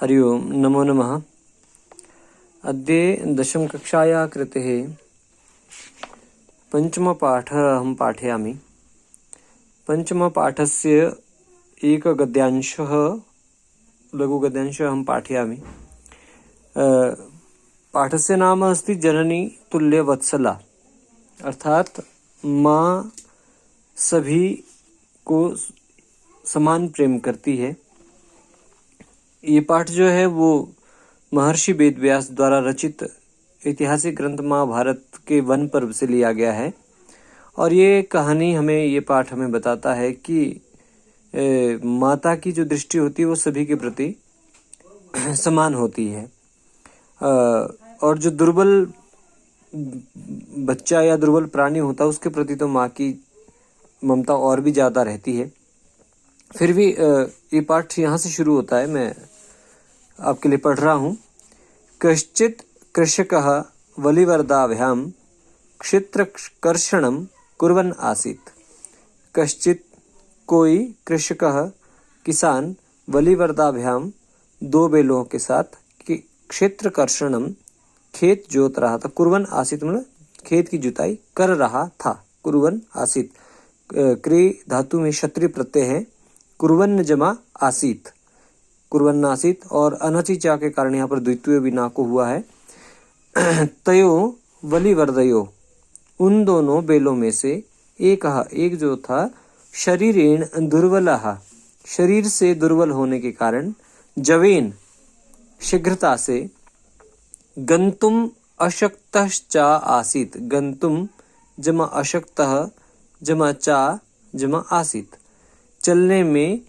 हरि ओम नमो नमः। अद्य दशमकक्षायाः कृते पञ्चमपाठः अहं पाठयामि। पञ्चमपाठस्य एकगद्यांशः लघुगद्यांशः अहं पाठयामि। पाठस्य नाम अस्ति जननी तुल्यवत्सला, अर्थात माँ सभी को समान प्रेम करती है। ये पाठ जो है वो महर्षि वेदव्यास द्वारा रचित ऐतिहासिक ग्रंथ महाभारत के वन पर्व से लिया गया है। और ये कहानी ये पाठ हमें बताता है कि माता की जो दृष्टि होती है वो सभी के प्रति समान होती है। और जो दुर्बल बच्चा या दुर्बल प्राणी होता है उसके प्रति तो माँ की ममता और भी ज़्यादा रहती है। फिर भी ये पाठ यहाँ से शुरू होता है, मैं आपके लिए पढ़ रहा हूँ। कश्चित् कृषकः वलिवर्दाभ्यां क्षित्रकर्षणं कुर्वन् आसीत्। कश्चित् कोई कृषकः किसान वलिवर्दाभ्यां दो बैलों के साथ क्षेत्रकर्षणं खेत जोत रहा था। कुर्वन् आसीत् मतलब खेत की जुताई कर रहा था। कुर्वन् आसीत् क्री धातु में क्षत्रिय प्रत्यय है। कुर्वन् जमा आसीत, कुर्वन् आसीत और अनचि चा के कारण यहाँ पर द्वितीय विना को हुआ है। तयो वलिवर्दयो, उन दोनों बेलों में से एक जो था शरीरेण दुर्बलः, शरीर से दुर्बल होने के कारण जवेन शीघ्रता से गंतुम अशक्तश्चा आसीत। गंतुम जमा अशक्तः जमा चा जमा आसीत, चलने में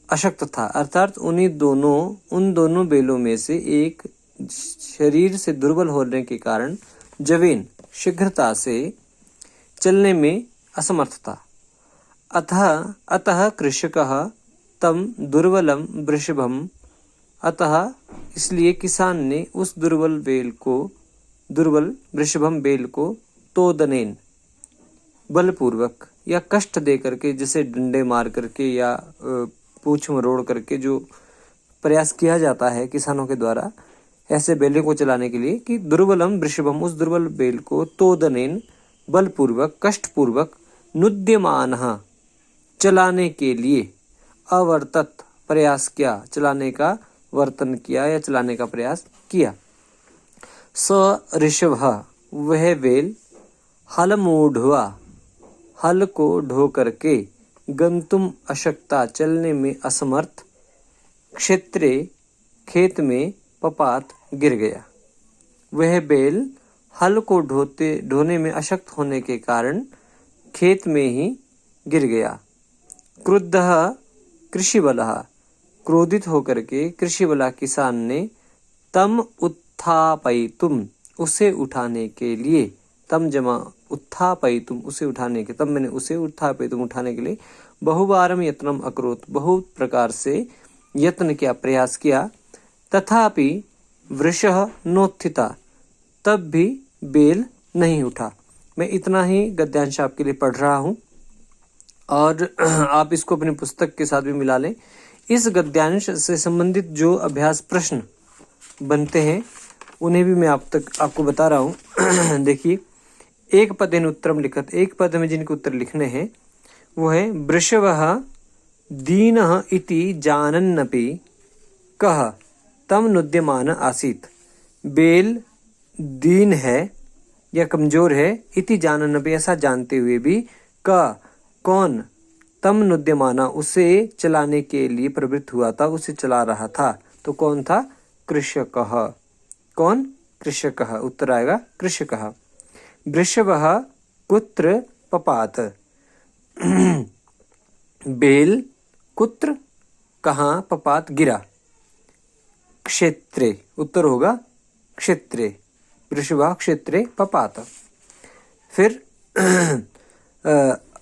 अशक्त था। अर्थात उन दोनों बेलों में से एक शरीर से दुर्बल होने के कारण जवेन शीघ्रता से चलने में असमर्थ था। अतः कृषकः तम दुर्बलम वृषभम, अतः इसलिए किसान ने उस दुर्बल वृषभम बेल को तोदनेन बलपूर्वक या कष्ट दे करके, जैसे डंडे मार करके या पूंछ मरोड़ करके जो प्रयास किया जाता है किसानों के द्वारा ऐसे बेलों को चलाने के लिए, कि दुर्बलम वृषभम, उस दुर्बल बेल को तोदनेन बलपूर्वक कष्टपूर्वक नुद्यमानः चलाने के लिए अवर्तत प्रयास किया, चलाने का वर्तन किया या चलाने का प्रयास किया। स ऋषभः, वह बेल हल मूढ़वा, हल को ढो करके गंतुम अशक्ता, चलने में असमर्थ, क्षेत्रे खेत में पपात गिर गया। वह बैल हल को ढोने में अशक्त होने के कारण खेत में ही गिर गया। क्रुद्धः कृषिबलः, क्रोधित होकर के कृषिबला किसान ने तम उत्थापयितुम, उसे उठाने के लिए, तम जमा उत्थापयितुम, उसे उठाने के, तब मैंने उसे उत्थापयितुम उठाने के लिए बहुबारम यत्नम अकरोत, बहुत प्रकार से यत्न किया, प्रयास किया। तथापि वृषः नोत्थिता, तब भी बेल नहीं उठा। मैं इतना ही गद्यांश आपके लिए पढ़ रहा हूँ और आप इसको अपनी पुस्तक के साथ भी मिला लें। इस गद्यांश से संबंधित जो अभ्यास प्रश्न बनते हैं उन्हें भी मैं आपको बता रहा हूँ। देखिए, एक पदेन उत्तरम लिखत, एक पद में जिनके उत्तर लिखने हैं वो है वृषभः दीनः इति जानन्नपि कः तम नुद्यमान आसीत। बेल दीन है या कमजोर है, इति जानन्नपि, ऐसा जानते हुए भी, कौन, तम नुद्यमाना, उसे चलाने के लिए प्रवृत्त हुआ था, उसे चला रहा था। तो कौन था? कृषकः। कौन? कृषकः। उत्तर आएगा कृषकः। वृषभः कुत्र पपात, बेल कुत्र, कहाँ, पपात गिरा, क्षेत्रे, उत्तर होगा क्षेत्रे, वृषभः क्षेत्रे पपात। फिर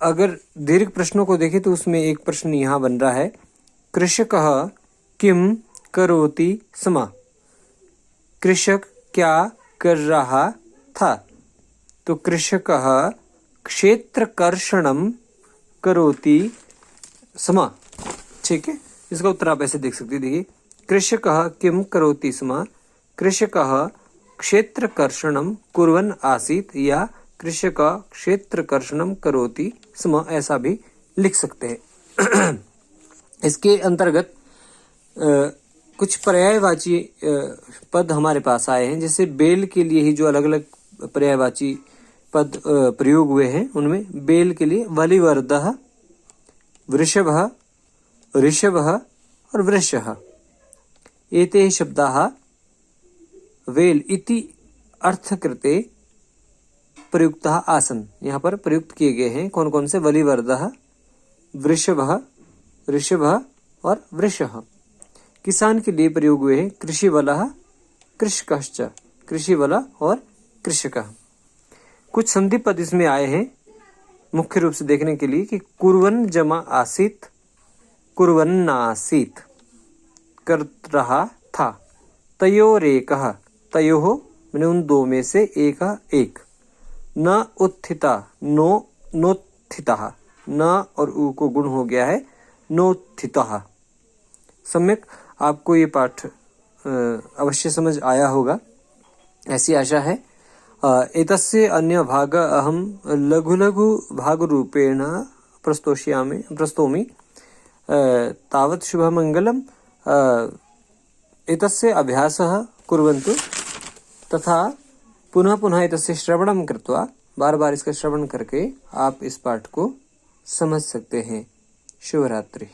अगर दीर्घ प्रश्नों को देखें तो उसमें एक प्रश्न यहाँ बन रहा है, कृषकः किम करोति स्म, कृषक क्या कर रहा था। तो कृषकः क्षेत्रकर्षणं करोति स्म। ठीक है, इसका उत्तर आप ऐसे देख सकते हैं। देखिए, कृषकः किं करोति स्म, कृषकः क्षेत्रकर्षणं कुर्वन् आसीत् या कृषकः क्षेत्रकर्षणं करोति स्म, ऐसा भी लिख सकते हैं। इसके अंतर्गत कुछ पर्यायवाची पद हमारे पास आए हैं। जैसे बेल के लिए ही जो अलग अलग पर्यायवाची पद प्रयोग हुए हैं, उनमें बेल के लिए वलिवर्धः, वृषभः, ऋषभः और वृषः, एते शब्दाः वेल इति अर्थकृते प्रयुक्तः आसन्। यहाँ पर प्रयुक्त किए गए हैं कौन कौन से? वलिवर्धः, वृषभः, ऋषभः और वृषः। किसान के लिए प्रयोग हुए हैं कृषिवलः, कृषकश्च, कृषिवलः और कृषकः। कुछ संधि पद इसमें आए हैं मुख्य रूप से देखने के लिए कि कुर्वन् जमा आसीत, कुर्वन्नासीत, कर रहा था। तयोरेकः, तयोः मैंने उन दो में से एक। न उत्थिता, नो नोत्थितः, न और उ को गुण हो गया है नोत्थितः। सम्यक आपको ये पाठ अवश्य समझ आया होगा, ऐसी आशा है। एतस्य अन्य भाग अहम लघु लघु भाग रूपेण प्रस्तोमि। तावत् शुभमंगलम। एतस्य अभ्यासः कुर्वन्तु तथा पुनः पुनः एतस्य श्रवणं कृत्वा, बार बार इसका श्रवण करके आप इस पाठ को समझ सकते हैं। शुभ रात्रि।